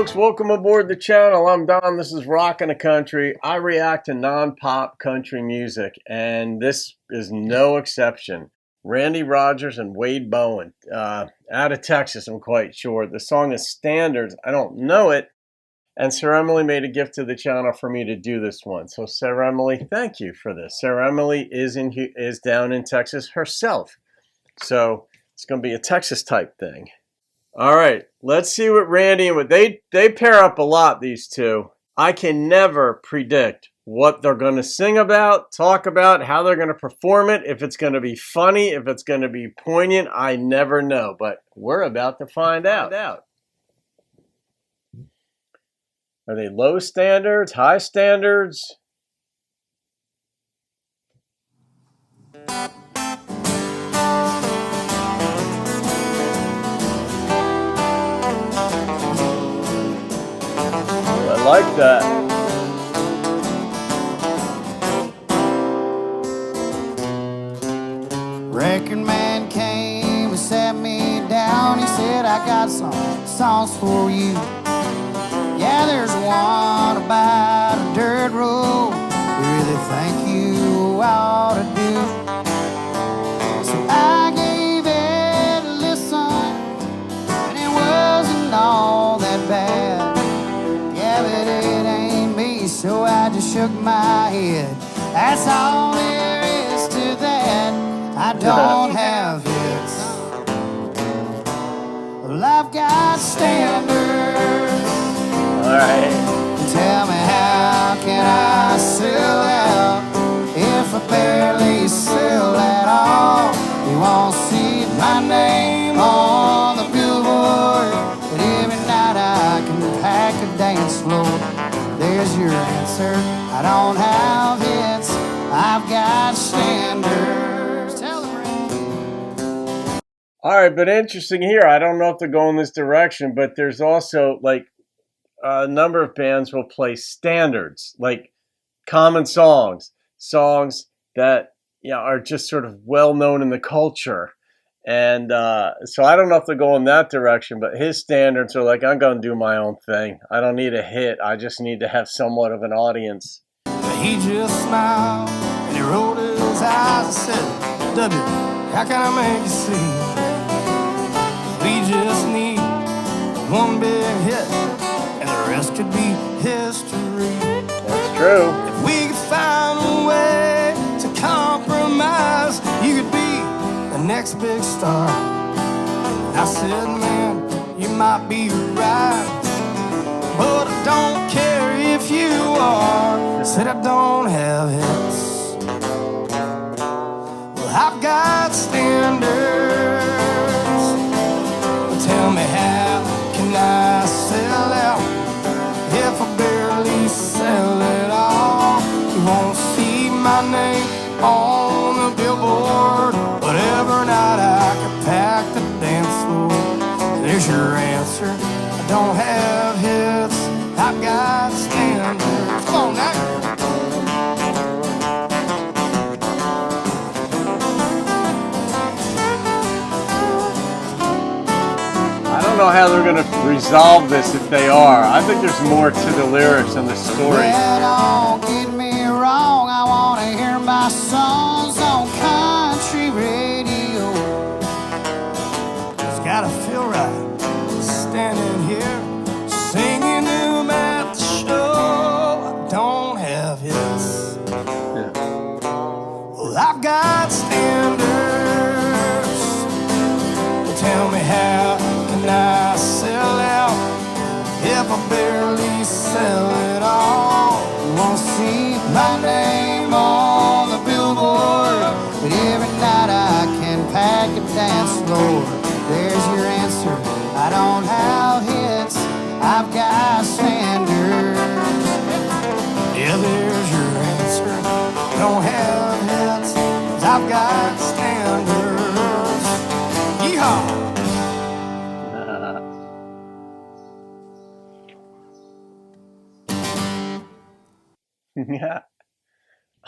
folks, welcome aboard the channel. I'm Don. This is Rockin' the Country. I react to non-pop country music, and this is no exception. Randy Rogers and Wade Bowen, out of Texas, I'm quite sure. The song is Standards. I don't know it, and Saremile made a gift to the channel for me to do this one. So Saremile, thank you for this. Saremile is down in Texas herself, so it's going to be a Texas type thing. All right, let's see what Randy and what they pair up a lot, these two. I can never predict what they're going to sing about, talk about, how they're going to perform it, if it's going to be funny, if it's going to be poignant. I never know, but we're about to find out. Are they low standards, high standards? I like that. Record man came and sat me down. He said, I got some songs for you. Yeah, there's one about a dirt road. Really think you ought to do. So I gave it a listen, and it wasn't all that bad. Yeah, but it ain't me, so I just shook my head. That's all there is to that. I don't have hits. Well, I've got standards. All right. Tell me, how can I sell out if I barely sell at all? You won't see my name on the billboard, but every night I can pack a dance floor. There's your answer. I don't have hits. I've got standards. Tell them, Ray. All right, but interesting here. I don't know if they're going this direction, but there's also like a number of bands will play standards, like common songs that are just sort of well known in the culture. And so I don't know if they're going that direction, but his standards are like, I'm going to do my own thing. I don't need a hit. I just need to have somewhat of an audience. He just smiled and he rolled his eyes and said, W, how can I make you see? We just need one big hit and the rest could be history. That's true. If we could find a way to compromise, you could be the next big star. I said, man, you might be right, but I don't care if you are. I said I don't have hits. Well, I've got standards. Well, tell me, how can I sell out if I barely sell it all? You won't see my name on the billboard, but every night I can pack the dance floor. There's your answer. I don't have hits. I've got standards. Come on now. I don't know how they're going to resolve this if they are. I think there's more to the lyrics and the story. Well, don't get me wrong. I want to hear my songs on country radio. It's got to feel right standing here singing them at the show. I don't have hits. Yeah. Well, I've got standards. Well, tell me, how can I sell out if I barely sell it all? You won't see my name on the billboard, but every night I can pack a dance floor. There's your answer. I don't have hits. I've got standards. Yeah, there's your answer. Don't have hits. I've got standards. Yeehaw! Yeah.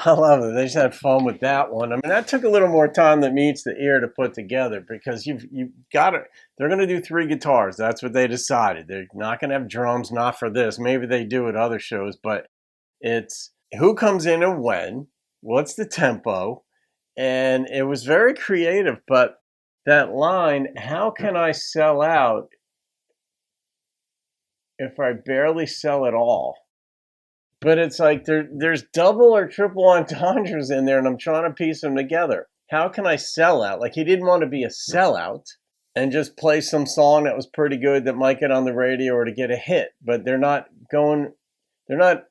I love it. They just had fun with that one. I mean, that took a little more time than meets the ear to put together because you've got to. They're going to do 3 guitars. That's what they decided. They're not going to have drums. Not for this. Maybe they do at other shows, but it's who comes in and when. What's the tempo? And it was very creative. But that line, "How can I sell out if I barely sell at all?" But it's like there's double or triple entendres in there, and I'm trying to piece them together. How can I sell out? Like, he didn't want to be a sellout and just play some song that was pretty good that might get on the radio or to get a hit. But they're not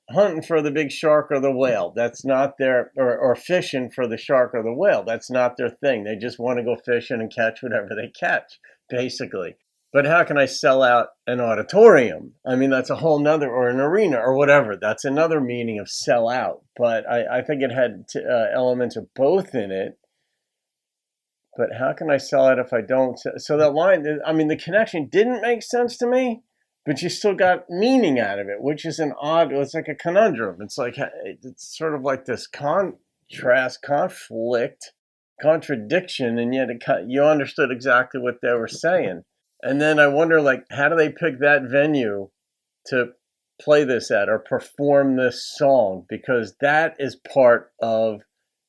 hunting for the big shark or the whale. That's not their, or fishing for the shark or the whale. That's not their thing. They just want to go fishing and catch whatever they catch, basically. But how can I sell out an auditorium? I mean, that's a whole nother, or an arena or whatever. That's another meaning of sell out. But I think it had elements of both in it. But how can I sell out if I don't? So that line, I mean, the connection didn't make sense to me, but you still got meaning out of it, which is it's like a conundrum. It's sort of like this contrast, conflict, contradiction, and yet you understood exactly what they were saying. And then I wonder, like, how do they pick that venue to play this at or perform this song? Because that is part of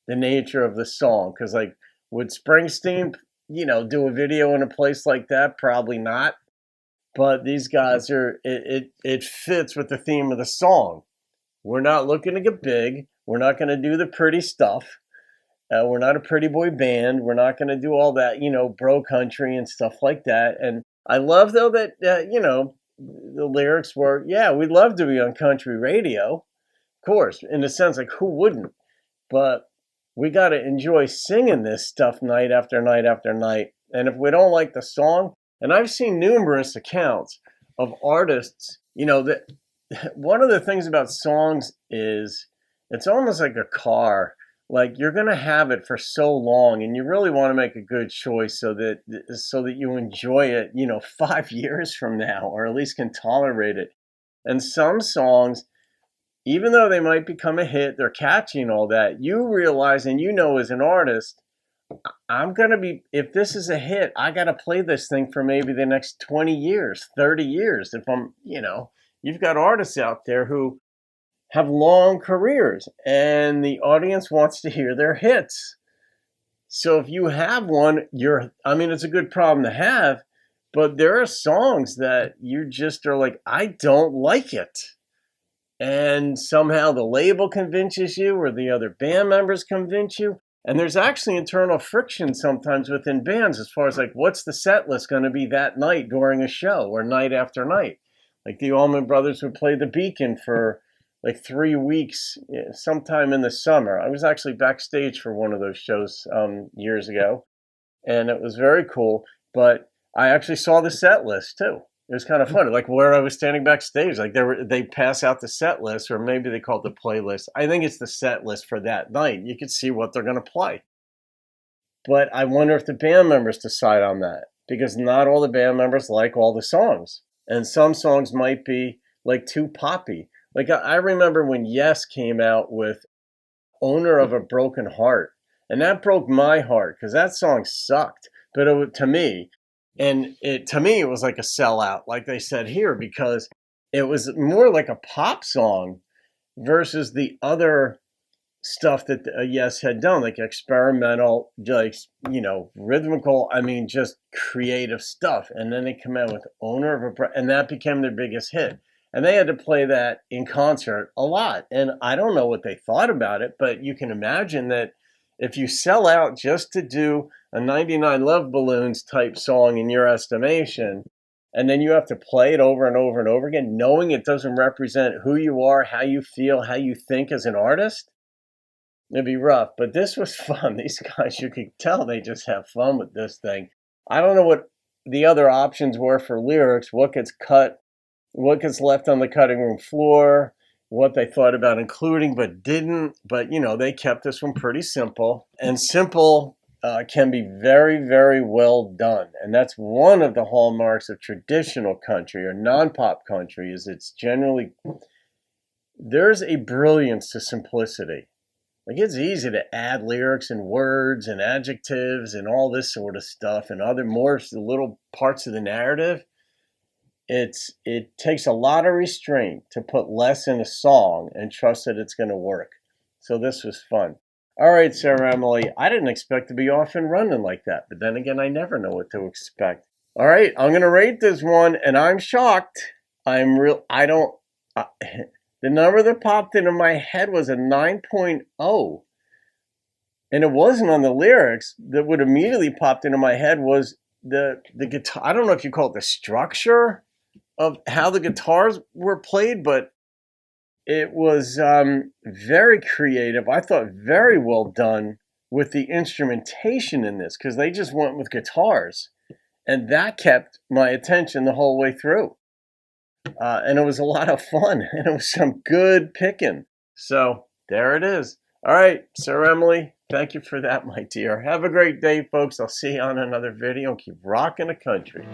the nature of the song. Because, like, would Springsteen, do a video in a place like that? Probably not. But these guys it fits with the theme of the song. We're not looking to get big. We're not going to do the pretty stuff. We're not a pretty boy band. We're not going to do all that, bro country and stuff like that. And I love, though, that, the lyrics were, yeah, we'd love to be on country radio. Of course, in a sense, like, who wouldn't? But we got to enjoy singing this stuff night after night after night. And if we don't like the song, and I've seen numerous accounts of artists, that one of the things about songs is it's almost like a car. Like, you're going to have it for so long, and you really want to make a good choice so that you enjoy it, 5 years from now, or at least can tolerate it. And some songs, even though they might become a hit, they're catchy and all that, you realize, and as an artist, if this is a hit, I got to play this thing for maybe the next 20 years, 30 years. If you've got artists out there who have long careers and the audience wants to hear their hits. So if you have one, it's a good problem to have, but there are songs that you just are like, I don't like it. And somehow the label convinces you or the other band members convince you. And there's actually internal friction sometimes within bands as far as, like, what's the set list going to be that night during a show or night after night. Like, the Allman Brothers would play the Beacon for like 3 weeks sometime in the summer. I was actually backstage for one of those shows years ago, and it was very cool. But I actually saw the set list too. It was kind of funny, like where I was standing backstage. Like, they pass out the set list, or maybe they call it the playlist. I think it's the set list for that night. You could see what they're going to play. But I wonder if the band members decide on that, because not all the band members like all the songs, and some songs might be like too poppy. Like, I remember when Yes came out with Owner of a Broken Heart, and that broke my heart because that song sucked. But to me, it was like a sellout, like they said here, because it was more like a pop song versus the other stuff that Yes had done, like experimental, like, rhythmical, just creative stuff. And then they come out with Owner of a, and that became their biggest hit. And they had to play that in concert a lot. And I don't know what they thought about it, but you can imagine that if you sell out just to do a 99 Love Balloons type song in your estimation, and then you have to play it over and over and over again, knowing it doesn't represent who you are, how you feel, how you think as an artist, it'd be rough. But this was fun. These guys, you could tell they just have fun with this thing. I don't know what the other options were for lyrics, what gets cut, what gets left on the cutting room floor, what they thought about including but didn't. But, they kept this one pretty simple. And simple can be very, very well done. And that's one of the hallmarks of traditional country or non-pop country, is it's generally, there's a brilliance to simplicity. Like, it's easy to add lyrics and words and adjectives and all this sort of stuff and other more little parts of the narrative. It takes a lot of restraint to put less in a song and trust that it's going to work. So this was fun. All right, Saremile, I didn't expect to be off and running like that, but then again, I never know what to expect. All right, I'm going to rate this one, and I'm shocked. I don't, the number that popped into my head was a 9.0. And it wasn't on the lyrics. That would immediately popped into my head was the guitar. I don't know if you call it the structure of how the guitars were played, but it was very creative. I thought very well done with the instrumentation in this, because they just went with guitars. And that kept my attention the whole way through. And it was a lot of fun, and it was some good picking. So there it is. All right, Saremile, thank you for that, my dear. Have a great day, folks. I'll see you on another video. Keep rocking the country.